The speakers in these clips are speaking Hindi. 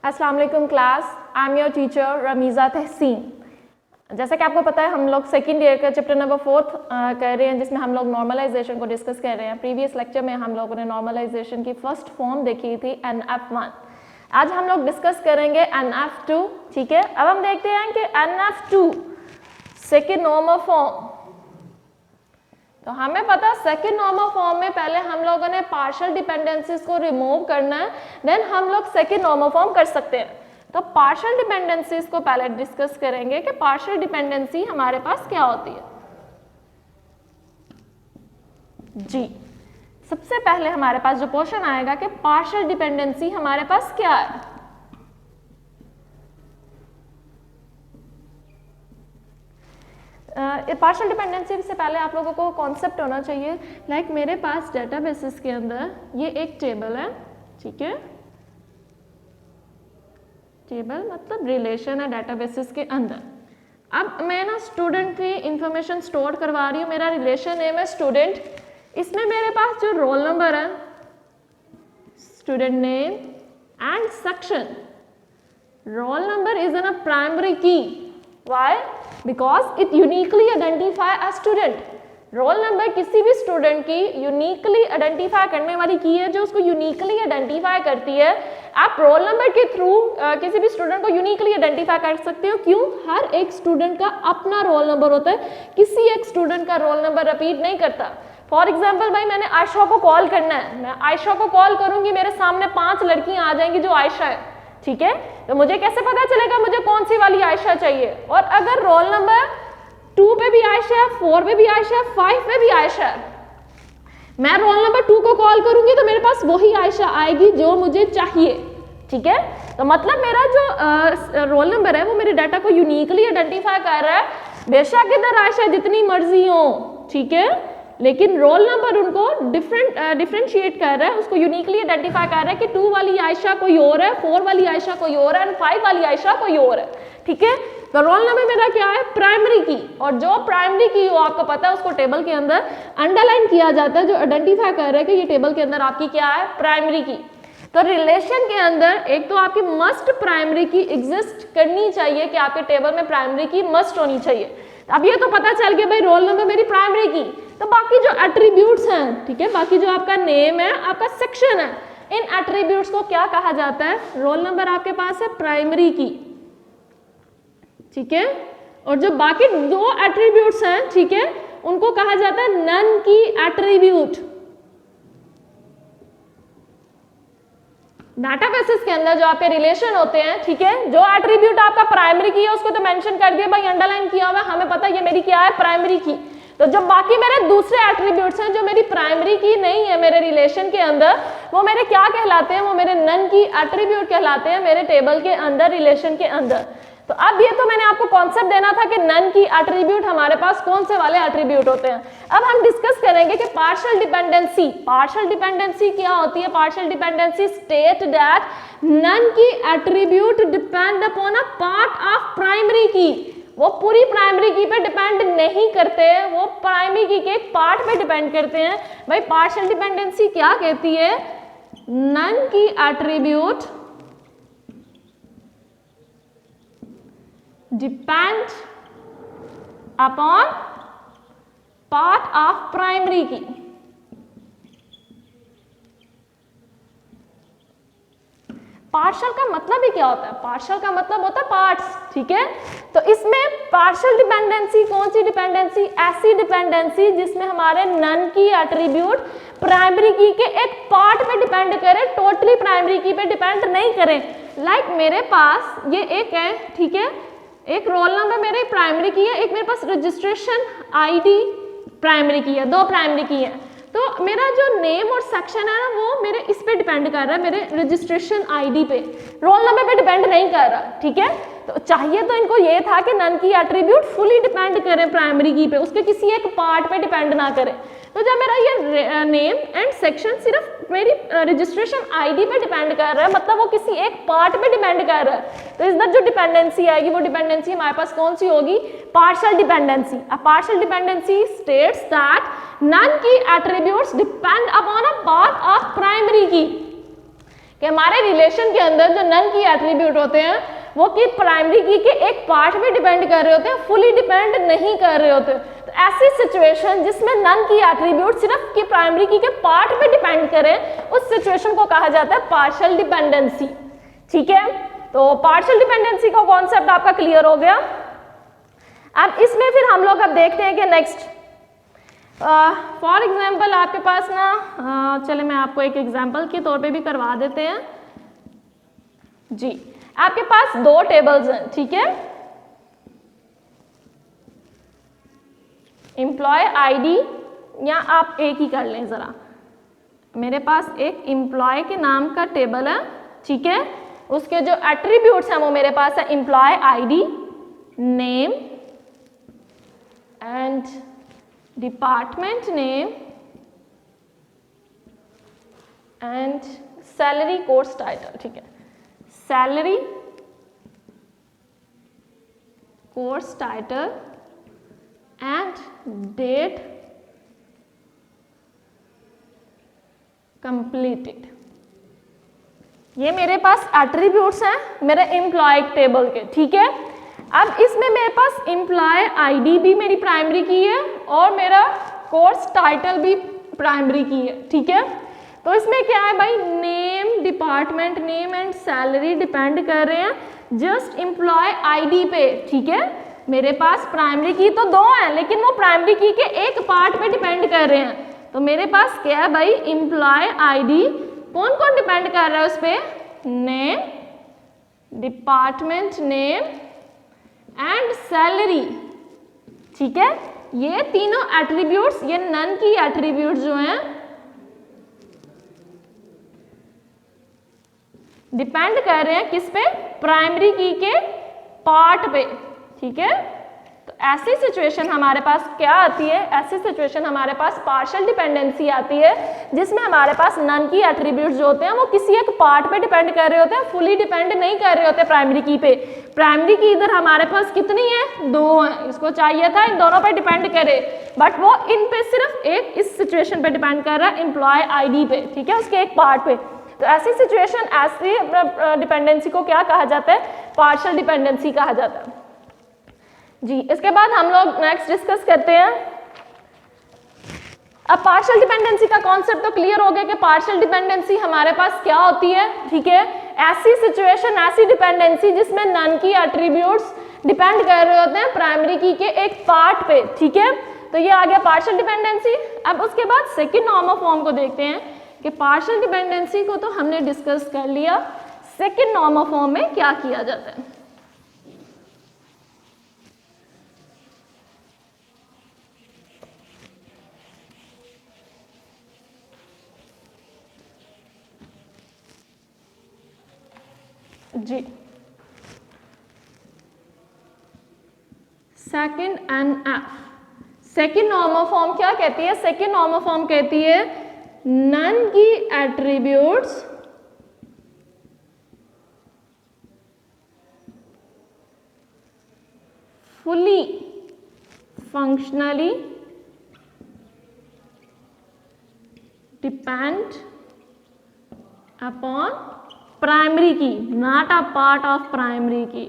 अस्सलाम वालेकुम class, I am your teacher Rameeza Tahseen. जैसा कि आपको पता है हम लोग सेकेंड ईयर का चैप्टर नंबर 4 कर रहे हैं, जिसमें हम लोग नॉर्मलाइजेशन को डिस्कस कर रहे हैं। प्रीवियस लेक्चर में हम लोगों ने नॉर्मलाइजेशन की फर्स्ट फॉर्म देखी थी NF1। आज हम लोग डिस्कस करेंगे NF2। ठीक है, अब हम देखते हैं कि NF2 सेकेंड नॉर्मल फॉर्म। तो हमें पता सेकेंड नॉर्मल फॉर्म में पहले हम लोगों ने पार्शियल डिपेंडेंसीज को रिमूव करना है, देन हम लोग सेकेंड नॉर्मल फॉर्म कर सकते हैं। तो पार्शियल डिपेंडेंसीज को पहले डिस्कस करेंगे कि पार्शियल डिपेंडेंसी हमारे पास क्या होती है। जी, सबसे पहले हमारे पास जो क्वेश्चन आएगा कि पार्शियल डिपेंडेंसी हमारे पास क्या है। पार्शियल डिपेंडेंसी से पहले आप लोगों को कॉन्सेप्ट होना चाहिए। लाइक मेरे पास डेटाबेसेस के अंदर ये एक टेबल है, ठीक है। टेबल मतलब रिलेशन है डेटाबेसेस के अंदर। अब मैं ना स्टूडेंट की इंफॉर्मेशन स्टोर करवा रही हूँ। मेरा रिलेशन नेम है स्टूडेंट। इसमें मेरे पास जो रोल नंबर है, student name and section, roll number is in a primary key. Why? Because it uniquely identify a student. Roll number किसी भी स्टूडेंट की यूनिकली आइडेंटिफाई करने वाली की है, जो उसको यूनिकली आइडेंटिफाई करती है। आप रोल नंबर के थ्रू किसी भी स्टूडेंट को यूनिकली आइडेंटिफाई कर सकते हो। क्यों? हर एक स्टूडेंट का अपना रोल नंबर होता है, किसी एक स्टूडेंट का रोल नंबर रिपीट नहीं करता। फॉर एग्जाम्पल भाई, मैंने आयशा को कॉल करना है, मैं आयशा को कॉल करूंगी, मेरे सामने 5 लड़कियां आ जाएंगी जो आयशा है, ठीक है। तो मुझे कैसे पता चलेगा मुझे कौन सी वाली आयशा चाहिए? और अगर रोल नंबर 2 पे भी आयशा है, 4 पे भी आयशा है, 5 पे भी आयशा है, मैं रोल नंबर 2 को कॉल करूंगी तो मेरे पास वही आयशा आएगी जो मुझे चाहिए, ठीक है। तो मतलब मेरा जो रोल नंबर है वो मेरे डाटा को यूनिकली आइडेंटिफाई कर रहा है। बेशक इधर आयशा जितनी मर्जी हो, ठीक है, लेकिन रोल नंबर उनको डिफरेंशिएट कर रहा है, उसको यूनिकली आइडेंटिफाई कर रहा है कि 2 वाली आयशा कोई और है, 4 वाली आयशा कोई और है, 5 वाली आयशा कोई और है, ठीक है। तो रोल नंबर मेरा क्या है? प्राइमरी की। और जो प्राइमरी की हो आपको पता है उसको टेबल के अंदर अंडरलाइन किया जाता है, जो आइडेंटिफाई कर रहा है कि ये टेबल के अंदर आपकी क्या है? प्राइमरी की। तो रिलेशन के अंदर एक तो आपकी मस्ट प्राइमरी की एग्जिस्ट करनी चाहिए कि आपके टेबल में प्राइमरी की मस्ट होनी चाहिए। अब ये तो पता चल गया भाई रोल नंबर मेरी प्राइमरी की। तो बाकी जो एट्रीब्यूट्स हैं, ठीक है, बाकी जो आपका नेम है, आपका सेक्शन है, इन एट्रीब्यूट्स को क्या कहा जाता है? रोल नंबर आपके पास है प्राइमरी की, ठीक है। और जो बाकी 2 एट्रीब्यूट्स हैं, ठीक है, उनको कहा जाता है नन की एट्रीब्यूट। डाटाबेसेस के अंदर जो आपके रिलेशन होते हैं, ठीक है, जो एट्रीब्यूट आपका प्राइमरी की है उसको तो मेंशन कर दिया भाई, अंडरलाइन किया हुआ है, हमें पता है ये मेरी क्या है? प्राइमरी की। तो जो बाकी मेरे दूसरे एट्रीब्यूट्स हैं जो मेरी प्राइमरी की नहीं है मेरे रिलेशन के अंदर, वो मेरे क्या कहलाते हैं? वो मेरे नन की एट्रीब्यूट कहलाते हैं मेरे टेबल के अंदर, रिलेशन के अंदर। तो अब ये तो मैंने आपको कॉन्सेप्ट देना था कि नन की एट्रीब्यूट हमारे पास कौन से वाले एट्रीब्यूट होते हैं। अब हम डिस्कस करेंगे कि पार्शियल डिपेंडेंसी। पार्शियल डिपेंडेंसी क्या होती है? Partial dependency state that non key attribute depend upon a part of primary key. वो पूरी प्राइमरी की पे डिपेंड नहीं करते, वो प्राइमरी की के एक पार्ट पे डिपेंड करते हैं। भाई पार्शियल डिपेंडेंसी क्या कहती है? Non key attribute depend upon part of primary key. Partial का मतलब ही क्या होता है? पार्शियल का मतलब होता है पार्ट्स, ठीक है। तो इसमें पार्शियल डिपेंडेंसी कौन सी डिपेंडेंसी? ऐसी डिपेंडेंसी जिसमें हमारे नन की एट्रीब्यूट प्राइमरी की के एक पार्ट पे डिपेंड करे, टोटली प्राइमरी की पे डिपेंड नहीं करें। लाइक मेरे पास ये एक है, ठीक है, एक रोल नंबर मेरे प्राइमरी की है, एक मेरे पास रजिस्ट्रेशन आईडी प्राइमरी की है, 2 प्राइमरी की है। तो मेरा जो नेम और सेक्शन है ना वो मेरे इस पे डिपेंड कर रहा है, मेरे रजिस्ट्रेशन आईडी पे, रोल नंबर पे डिपेंड नहीं कर रहा, ठीक है। तो चाहिए तो इनको ये था कि non key attribute fully depend करें प्राइमरी की पे, उसके किसी एक पार्ट पे डिपेंड ना करें। तो जब मेरा ये नेम एंड सेक्शन सिर्फ मेरी रजिस्ट्रेशन आईडी पे डिपेंड कर रहा है, मतलब वो किसी एक पार्ट पे डिपेंड कर रहा है, तो इधर जो डिपेंडेंसी आएगी वो डिपेंडेंसी हमारे पास कौन सी होगी? Partial dependency. A partial dependency states that non key attributes depend upon a part of primary key. कि हमारे रिलेशन के अंदर जो नन की एट्रीब्यूट होते हैं वो कि प्राइमरी की के एक पार्ट पे डिपेंड कर रहे होते हैं, फुली डिपेंड नहीं कर रहे होते। तो ऐसी सिचुएशन जिसमें नन की एट्रीब्यूट सिर्फ की प्राइमरी की के पार्ट पे डिपेंड करें, उस सिचुएशन को कहा जाता है पार्शियल डिपेंडेंसी। ठीक है, तो पार्शियल डिपेंडेंसी का कॉन्सेप्ट आपका क्लियर हो गया। अब इसमें फिर हम लोग अब देखते हैं कि नेक्स्ट फॉर एग्जाम्पल आपके पास ना चले मैं आपको एक एग्जाम्पल के तौर पे भी करवा देते हैं जी। आपके पास दो टेबल्स हैं, ठीक है, एम्प्लॉय आईडी, या आप एक ही कर लें जरा, मेरे पास एक एम्प्लॉय के नाम का टेबल है, ठीक है, उसके जो एट्रीब्यूट्स हैं वो मेरे पास है employee ID, name and department name and salary course title. ठीक है, salary course title and date completed. ये मेरे पास एट्रीब्यूट्स हैं मेरे एम्प्लॉय टेबल के। ठीक है, अब इसमें मेरे पास एम्प्लॉय आईडी भी मेरी प्राइमरी की है और मेरा कोर्स टाइटल भी प्राइमरी की है। ठीक है, तो इसमें क्या है भाई, name, department name and salary depend कर रहे हैं जस्ट एम्प्लॉय आईडी पे। ठीक है, मेरे पास प्राइमरी की तो दो है लेकिन वो प्राइमरी की के एक पार्ट पे डिपेंड कर रहे हैं। तो मेरे पास क्या है भाई, एम्प्लॉय आईडी, कौन कौन डिपेंड कर रहा है उस पर, name, department name and salary. ठीक है, ये तीनों एट्रीब्यूट्स, ये नन की एट्रीब्यूट्स जो हैं डिपेंड कर रहे हैं किस पे, प्राइमरी की के पार्ट पे। ठीक है, तो ऐसी सिचुएशन हमारे पास क्या आती है, ऐसी सिचुएशन हमारे पास पार्शियल डिपेंडेंसी आती है जिसमें हमारे पास नन की एट्रीब्यूट्स जो होते हैं वो किसी एक पार्ट पे डिपेंड कर रहे होते हैं, फुली डिपेंड नहीं कर रहे होते प्राइमरी की पे। प्राइमरी की इधर हमारे पास कितनी है, दो है, इसको चाहिए था इन दोनों पे डिपेंड करे, बट वो इन पे सिर्फ एक इस सिचुएशन पे डिपेंड कर रहा है एम्प्लॉय आईडी पे। ठीक है, उसके एक पार्ट पे। तो ऐसी सिचुएशन, ऐसी डिपेंडेंसी को क्या कहा जाता है, पार्शियल डिपेंडेंसी कहा जाता है जी। इसके बाद हम लोग नेक्स्ट डिस्कस करते हैं। अब पार्शियल डिपेंडेंसी का कॉन्सेप्ट तो क्लियर हो गया कि पार्शियल डिपेंडेंसी हमारे पास क्या होती है। ठीक है, ऐसी सिचुएशन, ऐसी डिपेंडेंसी जिसमें नन की एट्रीब्यूट्स डिपेंड कर रहे होते हैं प्राइमरी की के एक पार्ट पे। ठीक है, तो ये आ गया पार्शियल डिपेंडेंसी। अब उसके बाद सेकेंड नॉर्मल फॉर्म को देखते हैं कि पार्शियल डिपेंडेंसी को तो हमने डिस्कस कर लिया, सेकेंड नॉर्मल फॉर्म में क्या किया जाता है। जी, second NF, second normal form क्या कहती है, सेकेंड नॉर्मल फॉर्म कहती है non key attributes fully functionally depend upon primary key, not a part of primary key.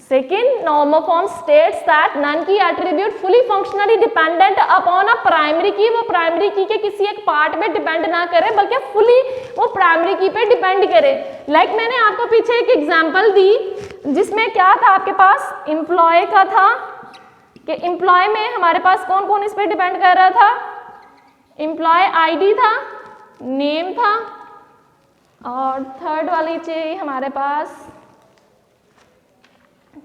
Second normal form states that none की attribute fully functionally dependent upon a primary key, वो primary key के किसी एक part पे depend ना करे बल्कि fully वो primary key पे depend करे। Like मैंने आपको पीछे एक example दी जिसमें क्या था आपके पास, employee का था कि employee में हमारे पास कौन कौन इस पे depend कर रहा था, employee ID था, name था और थर्ड वाली चाहिए हमारे पास,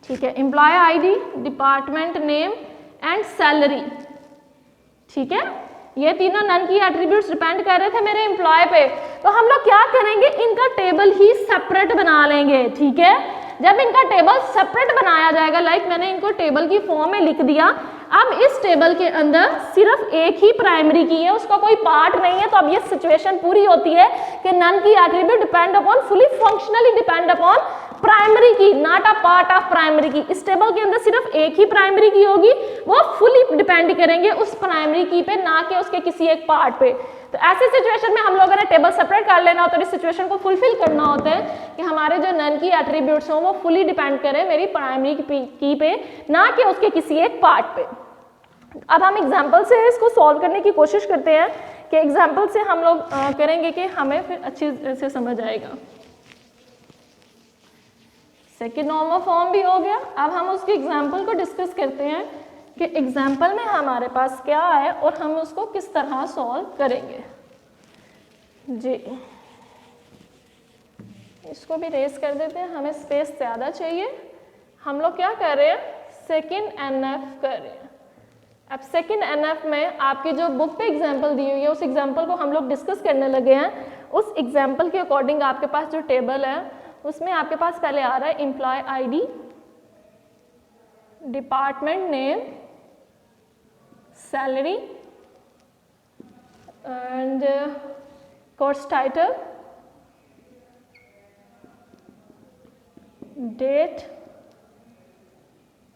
ठीक है, employee ID, department name and salary. ठीक है, ये तीनों नन की एट्रीब्यूट्स डिपेंड कर रहे थे मेरे एम्प्लॉय पे। तो हम लोग क्या करेंगे, इनका टेबल ही सेपरेट बना लेंगे। ठीक है, जब इनका टेबल सेपरेट बनाया जाएगा, लाइक मैंने इनको टेबल की फॉर्म में लिख दिया, अब इस टेबल के अंदर सिर्फ एक ही प्राइमरी की है, उसका कोई पार्ट नहीं है। तो अब ये सिचुएशन पूरी होती है कि non key attribute depend upon, fully functionally depend upon primary key, not a part of primary key. इस टेबल के अंदर सिर्फ एक ही प्राइमरी की होगी, वो फुली डिपेंड करेंगे उस प्राइमरी की पे, ना कि उसके किसी एक पार्ट पे। तो ऐसे सिचुएशन में हम लोगों ने टेबल सेपरेट कर लेना होता है, इस सिचुएशन को फुलफिल करना होता है कि हमारे जो नन की एट्रीब्यूट्स हों वो फुली डिपेंड करें मेरी प्राइमरी की पे, ना कि उसके किसी एक पार्ट पे। अब हम एग्जाम्पल से इसको सॉल्व करने की कोशिश करते हैं कि एग्जाम्पल से हम लोग करेंगे कि हमें फिर अच्छी से समझ आएगा। सेकेंड नॉर्मल फॉर्म भी हो गया। अब हम उसके एग्जाम्पल को डिस्कस करते हैं कि एग्जाम्पल में हमारे पास क्या है और हम उसको किस तरह सॉल्व करेंगे। जी, इसको भी रेस कर देते हैं, हमें स्पेस ज़्यादा चाहिए। हम लोग क्या कर रहे हैं, सेकेंड एनएफ कर रहे हैं। अब सेकेंड एनएफ में आपकी जो बुक पे एग्जाम्पल दी हुई है उस एग्जाम्पल को हम लोग डिस्कस करने लगे हैं। उस एग्जाम्पल के अकॉर्डिंग आपके पास जो टेबल है उसमें आपके पास पहले आ रहा है employee ID, department name, salary and course title, date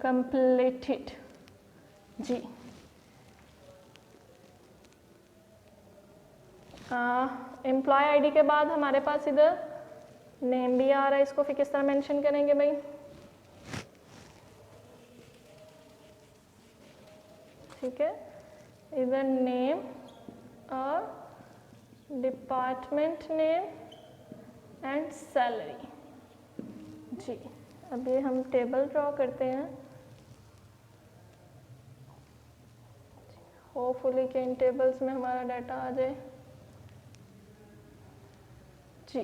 completed. जी, एम्प्लॉय आईडी के बाद हमारे पास इधर नेम भी आ रहा है, इसको फिर किस तरह मेंशन करेंगे भाई। ठीक है, इधर नेम और डिपार्टमेंट नेम एंड सैलरी। जी, अब ये हम टेबल ड्रॉ करते हैं, होपफुली कि इन टेबल्स में हमारा डाटा आ जाए। जी,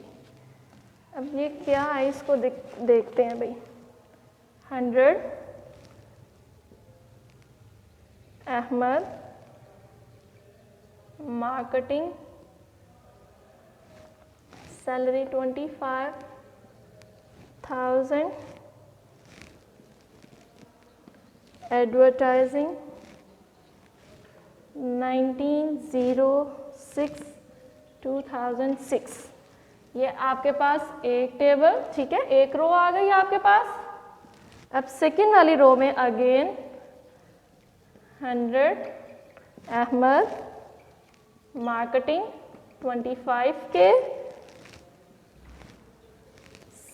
अब ये क्या है इसको देखते हैं भाई। 100 अहमद मार्केटिंग, सैलरी 25,000, एडवर्टाइजिंग 19/06/2006। ये आपके पास एक टेबल, ठीक है, एक रो आ गई आपके पास। अब सेकेंड वाली रो में again 100 Ahmed marketing 25K,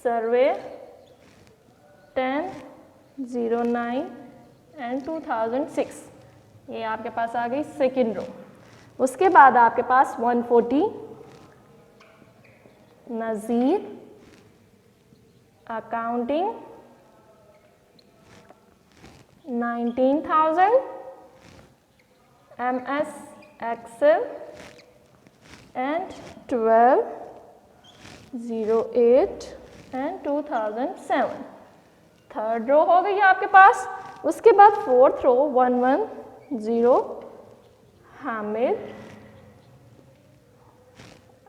survey 10/09 and 2006। ये आपके पास आ गई सेकेंड रो। उसके बाद आपके पास 140 Nazir accounting 19,000, MS Excel and 12/08 and 2007। Third row हो गई आपके पास। उसके बाद fourth row 110 Hamid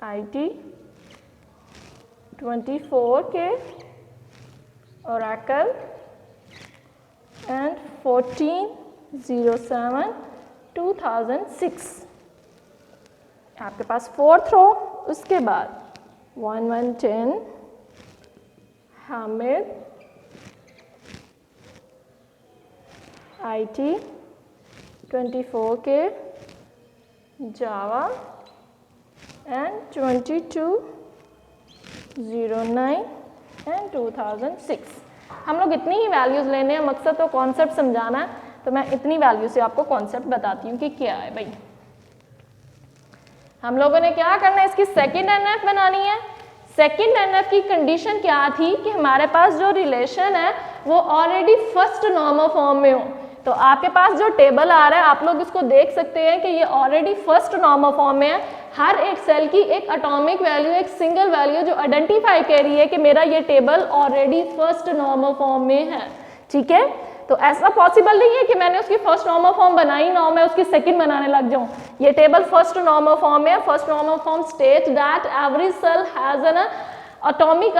IT 24K, Oracle and 14/07/2006 आपके पास फोर्थ रो। उसके बाद 1110 Hamid IT 24K, Java and 22/09 and 2006। हम लोग इतनी ही वैल्यूज़ लेने हैं, मकसद तो कॉन्सेप्ट समझाना है, तो मैं इतनी वैल्यू से आपको कॉन्सेप्ट बताती हूँ कि क्या है भाई। हम लोगों ने क्या करना है, इसकी सेकेंड एनएफ बनानी है। सेकेंड एनएफ की कंडीशन क्या थी कि हमारे पास जो रिलेशन है वो ऑलरेडी फर्स्ट नॉर्मल फॉर्म में हो। तो आपके पास जो टेबल आ रहा है आप लोग इसको देख सकते हैं कि ये ऑलरेडी फर्स्ट नॉर्मल फॉर्म में है। हर एक सेल की एक एटॉमिक वैल्यू, एक सिंगल वैल्यू जो आइडेंटिफाई कर रही है कि मेरा ये table already first normal form में है। ठीक है, तो ऐसा पॉसिबल नहीं है कि मैंने उसकी फर्स्ट नॉर्मल फॉर्म बनाई ना, मैं उसकी सेकंड बनाने लग जाऊं। ये टेबल फर्स्ट नॉर्मल फॉर्म में है। First normal form state that every cell has an atomic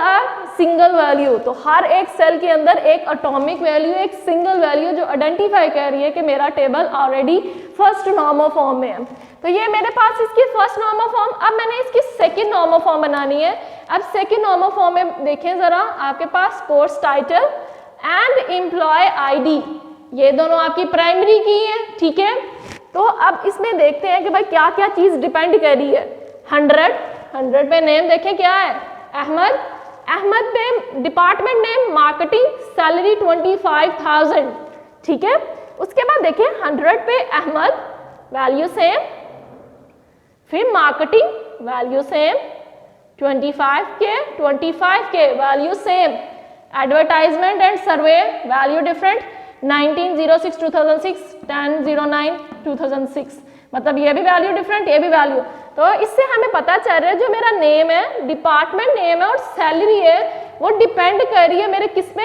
single value. तो हर एक सेल के अंदर एक एटॉमिक वैल्यू, एक सिंगल वैल्यू जो आइडेंटिफाई कर रही है कि मेरा table already first normal form में है। तो ये मेरे पास इसकी फर्स्ट नॉर्मल फॉर्म। अब मैंने इसकी सेकंड नॉर्मल फॉर्म बनानी है। अब सेकंड नॉर्मल फॉर्म में देखें जरा, आपके पास course title and employ ID, ये दोनों आपकी प्राइमरी की है। ठीक है, तो अब इसमें देखते हैं कि भाई क्या क्या चीज डिपेंड कर रही है। 100 पे नेम देखें क्या है, अहमद पे डिपार्टमेंट नेम मार्केटिंग, सैलरी 25,000, ठीक है। उसके बाद देखें 100 पे अहमद वैल्यू सेम, फिर marketing value same, 25K value same, advertisement and survey value different, 1906-2006, 1009-2006, मतलब ये भी वैल्यू डिफरेंट, ये भी वैल्यू। तो इससे हमें पता चल रहा है जो मेरा नेम है, डिपार्टमेंट नेम है और सैलरी है वो डिपेंड कर रही है मेरे किस पे,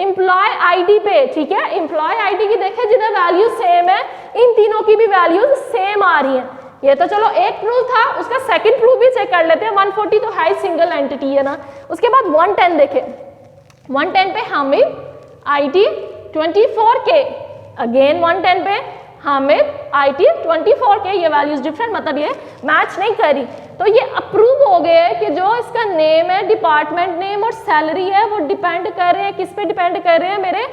एम्प्लॉय आईडी पे, ठीक है। एम्प्लॉय आईडी की देखें जिधर वैल्यू सेम है, इन तीनों की भी वैल्यूज सेम आ रही है। ये तो चलो एक प्रूफ था, उसका सेकंड प्रूफ भी चेक कर लेते हैं। 140 तो हाई सिंगल एंटिटी है ना। उसके बाद 110 देखें, 110 पे हामिद आईटी 24K, अगेन 110 पे हामिद आईटी 24K, ये वैल्यूज डिफरेंट, मतलब ये मैच नहीं करी। तो ये अप्रूव हो गया है कि जो इसका नेम है, डिपार्टमेंट नेम और सैलरी है वो डिपेंड कर रहे हैं, किस पे डिपेंड कर रहे हैं, मेरे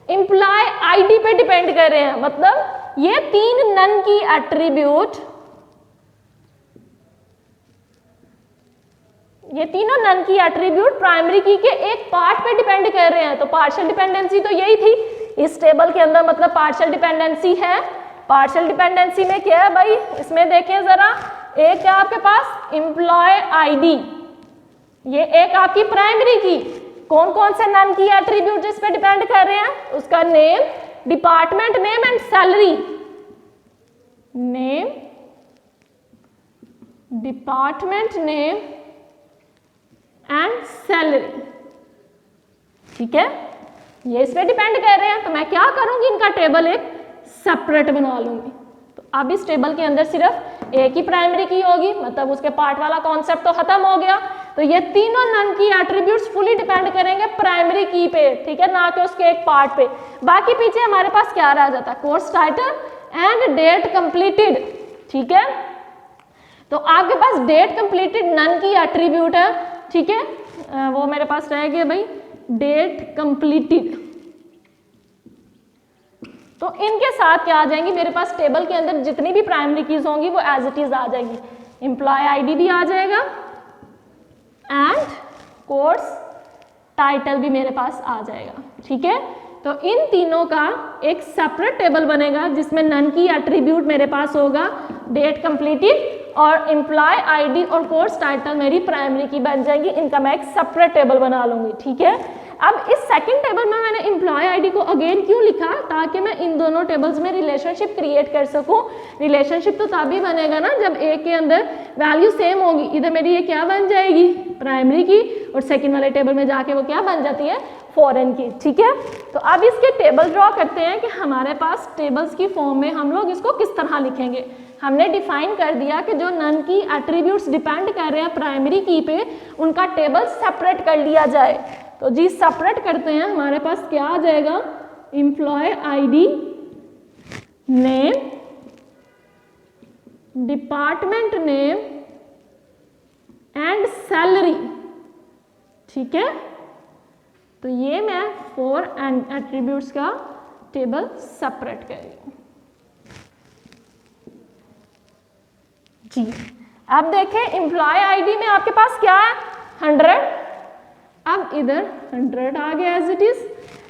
एम्प्लॉय आईडी पे डिपेंड कर रहे हैं। मतलब ये तीन नन की एट्रीब्यूट, ये तीनों नन की एट्रीब्यूट प्राइमरी की के एक पार्ट पे डिपेंड कर रहे हैं। तो पार्शियल डिपेंडेंसी तो यही थी इस टेबल के अंदर, मतलब पार्शियल डिपेंडेंसी है। पार्शियल डिपेंडेंसी में क्या है भाई, इसमें देखें जरा, एक है आपके पास एम्प्लॉय आईडी, ये एक आपकी प्राइमरी की, कौन कौन से नन की एट्रीब्यूट इस पे डिपेंड कर रहे हैं, उसका name, department name and salary, name, department name and salary, ठीक है, ये इस पे डिपेंड कर रहे हैं। तो मैं क्या करूंगी, इनका टेबल एक सेपरेट बना लूंगी। तो अब इस टेबल के अंदर सिर्फ एक ही प्राइमरी की होगी, मतलब उसके पार्ट वाला कॉन्सेप्ट तो खत्म हो गया। तो ये तीनों none key attributes fully depend करेंगे प्राइमरी की पे, ठीक है, ना कि उसके एक पार्ट पे। बाकी पीछे हमारे पास क्या रह जाता है, course title and date completed, ठीक है। तो आपके पास date completed non key attribute है, ठीक है, वो मेरे पास रह गया भाई डेट कंप्लीटेड। तो इनके साथ क्या आ जाएंगी, मेरे पास टेबल के अंदर जितनी भी प्राइमरी कीज होंगी वो एज इट इज आ जाएंगी। एम्प्लॉय आईडी भी आ जाएगा एंड कोर्स टाइटल भी मेरे पास आ जाएगा, ठीक है। तो इन तीनों का एक सेपरेट टेबल बनेगा जिसमें नन की एट्रीब्यूट मेरे पास होगा, डेट कंप्लीटेड और एम्प्लॉय आईडी और कोर्स टाइटल मेरी प्राइमरी की बन जाएंगी। इनका मैं एक सेपरेट टेबल बना लूंगी, ठीक है। अब इस सेकंड टेबल में मैंने एम्प्लॉय आईडी को अगेन क्यों लिखा, ताकि मैं इन दोनों टेबल्स में रिलेशनशिप क्रिएट कर सकूं। रिलेशनशिप तो तभी बनेगा ना जब एक के अंदर वैल्यू सेम होगी। इधर मेरी ये क्या बन जाएगी, प्राइमरी की, और सेकंड वाले टेबल में जाके वो क्या बन जाती है, फॉरेन की, ठीक है। तो अब इसके टेबल ड्रॉ करते हैं कि हमारे पास टेबल्स की फॉर्म में हम लोग इसको किस तरह लिखेंगे। हमने डिफाइन कर दिया कि जो नन की एट्रीब्यूट्स डिपेंड कर रहे हैं प्राइमरी की पे, उनका टेबल सेपरेट कर लिया जाए। तो जी सेपरेट करते हैं, हमारे पास क्या आ जाएगा, employee ID, name, department name and salary, ठीक है। तो ये मैं 4 एट्रीब्यूट्स का टेबल सेपरेट कर रही हूं जी। अब देखें एम्प्लॉय आईडी में आपके पास क्या है, 100। अब इधर 100 आ गया एज इट इज।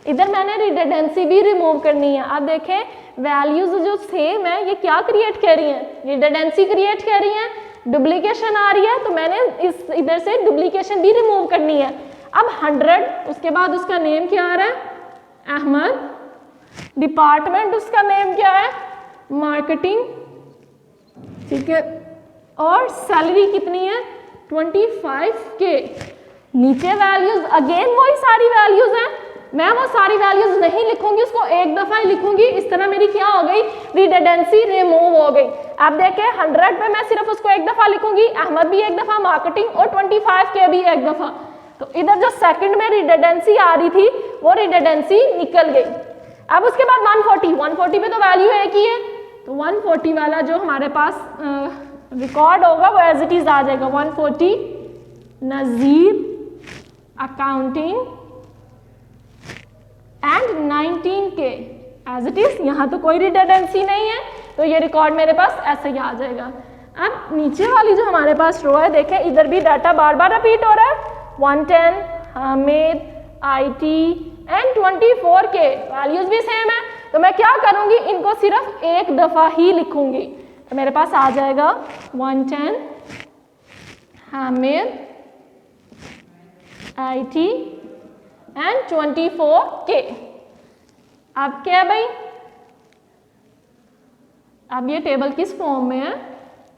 इधर मैंने रिडंडेंसी भी रिमूव करनी है। अब देखें वैल्यूज जो सेम है ये क्या क्रिएट कर रही हैं, रिडंडेंसी क्रिएट कर रही हैं, डुप्लीकेशन आ रही है, तो मैंने इस इधर से डुप्लीकेशन भी रिमूव करनी है। अब 100, उसके बाद उसका नेम क्या आ रहा है, अहमद, डिपार्टमेंट उसका नेम क्या है, मार्केटिंग, ठीक है, और सैलरी कितनी है, 25K। नीचे वैल्यूज अगेन वही सारी वैल्यूज हैं, मैं वो सारी वैल्यूज नहीं लिखूंगी, उसको एक दफा ही लिखूंगी। इस तरह मेरी क्या हो गई, रिडंडेंसी रिमूव हो गई। अब देखें 100 पे मैं सिर्फ उसको एक दफा लिखूंगी, अहमद भी एक दफा, मार्केटिंग और 25K भी एक दफा। तो इधर जो सेकंड में रिडंडेंसी आ रही थी वो रिडंडेंसी निकल गई। अब उसके बाद 140 पे तो वैल्यू एक ही है, तो 140 वाला जो हमारे पास रिकॉर्ड होगा वो एज इट इज आ जाएगा, 140 Nazir accounting and 19K as it is. यहाँ तो कोई रिडंडेंसी नहीं है, तो ये रिकॉर्ड मेरे पास ऐसे ही आ जाएगा। अब नीचे वाली जो हमारे पास रो है, देखें इधर भी डाटा बार बार रिपीट हो रहा है। 110 Hamid, IT and 24K values भी सेम है, तो मैं क्या करूँगी, इनको सिर्फ एक दफ़ा ही लिखूँगी। तो मेरे पास आ जाएगा 110 हामिद, IT एंड 24K। अब क्या है भाई, अब ये टेबल किस फॉर्म में है,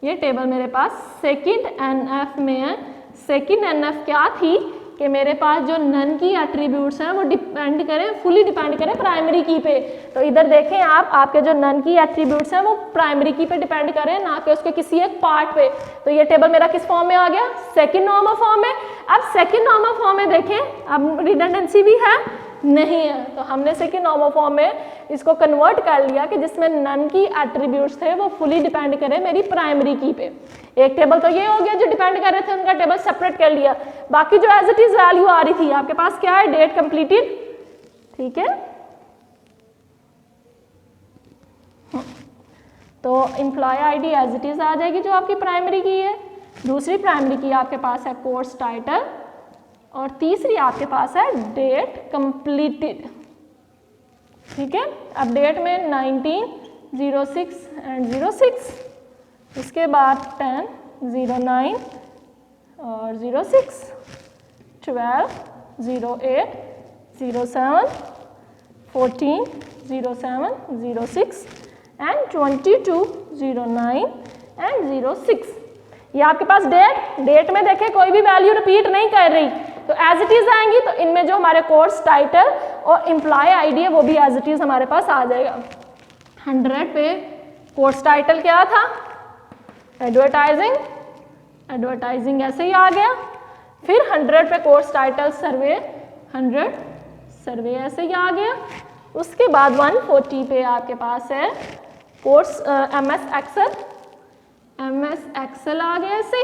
ये टेबल मेरे पास सेकंड NF में है। सेकंड NF क्या थी कि मेरे पास जो नन की एट्रीब्यूट्स हैं वो डिपेंड करें, फुली डिपेंड करें प्राइमरी की पे। तो इधर देखें आप, आपके जो नन की एट्रीब्यूट्स हैं वो प्राइमरी की पे डिपेंड करें, ना कि उसके किसी एक पार्ट पे। तो ये टेबल मेरा किस फॉर्म में आ गया, सेकंड नॉर्मल फॉर्म में। अब सेकंड नॉर्मल फॉर्म में देखें, अब रिडंडेंसी भी है नहीं है, तो हमने सेकंड नॉर्मल फॉर्म में इसको कन्वर्ट कर लिया कि जिसमें नन की एट्रीब्यूट्स थे वो फुली डिपेंड करें मेरी प्राइमरी की पे। एक टेबल तो ये हो गया जो डिपेंड कर रहे थे, उनका टेबल सेपरेट कर लिया। बाकी जो एज इट इज वैल्यू आ रही थी आपके पास क्या है, डेट कंप्लीटेड, ठीक है। तो employ ID as it is आ जाएगी जो आपकी प्राइमरी की है। दूसरी प्राइमरी की आपके पास है कोर्स टाइटल, और तीसरी आपके पास है डेट कंप्लीटेड, ठीक है। अब डेट में 19, 06 एंड 06, उसके बाद 10, 09 और 06, 12, 08, 07, 14, 07, 06 एंड 22, 09 एंड 06। ये आपके पास डेट में देखें कोई भी वैल्यू रिपीट नहीं कर रही, तो एज इट इज आएंगी। तो इनमें जो हमारे कोर्स टाइटल और एम्प्लॉय आईडी है वो भी एज इट इज हमारे पास आ जाएगा। 100 पे कोर्स टाइटल क्या था, एडवर्टाइजिंग, एडवर्टाइजिंग ऐसे ही आ गया। फिर 100 पे कोर्स टाइटल सर्वे, 100 सर्वे ऐसे ही आ गया। उसके बाद 140 पे आपके पास है course MS Excel, MS Excel आ गया ऐसे।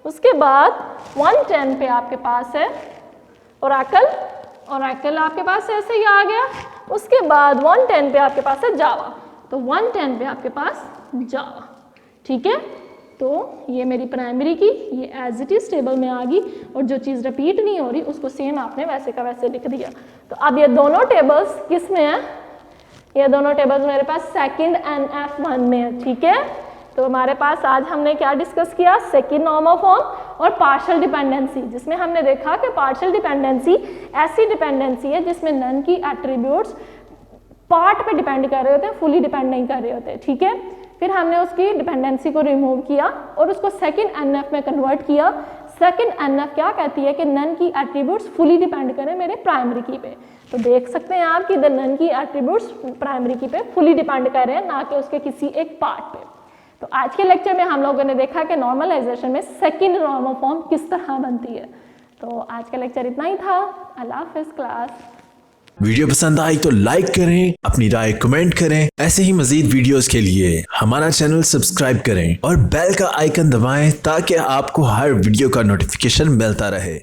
उसके बाद 110 पे आपके पास है ओरेकल, ओरेकल आपके पास ऐसे ही आ गया। उसके बाद 110 पे आपके पास है जावा, तो 110 पे आपके पास जावा, ठीक है। तो ये मेरी प्राइमरी की, ये एज इट इज टेबल में आ गई, और जो चीज़ रिपीट नहीं हो रही उसको सेम आपने वैसे का वैसे लिख दिया। तो अब ये दोनों टेबल्स किस में है, ये दोनों टेबल्स मेरे पास सेकंड NF1 में है, ठीक है। तो हमारे पास आज हमने क्या डिस्कस किया, सेकंड नॉर्मल फॉर्म और पार्शियल डिपेंडेंसी, जिसमें हमने देखा कि पार्शियल डिपेंडेंसी ऐसी डिपेंडेंसी है जिसमें नन की एट्रीब्यूट्स पार्ट पे डिपेंड कर रहे होते हैं, फुली डिपेंड नहीं कर रहे होते, ठीक है। फिर हमने उसकी डिपेंडेंसी को रिमूव किया और उसको सेकंड NF में कन्वर्ट किया। सेकंड NF क्या कहती है कि non key attributes fully depend करें मेरे प्राइमरी की पे। तो देख सकते हैं आप कि the none key attributes primary key पे फुली डिपेंड कर रहे हैं, ना कि उसके किसी एक पार्ट पे। तो आज के लेक्चर में हम लोगों ने देखा कि नॉर्मलाइजेशन में सेकंड नॉर्मल फॉर्म किस तरह बनती है। तो आज का लेक्चर इतना ही था। अल्लाह हाफिज़ क्लास। वीडियो पसंद आई तो लाइक करें, अपनी राय कमेंट करें। ऐसे ही मजीद वीडियोस के लिए हमारा चैनल सब्सक्राइब करें और बेल का आइकन दबाएं ताकि आपको हर वीडियो का नोटिफिकेशन मिलता रहे।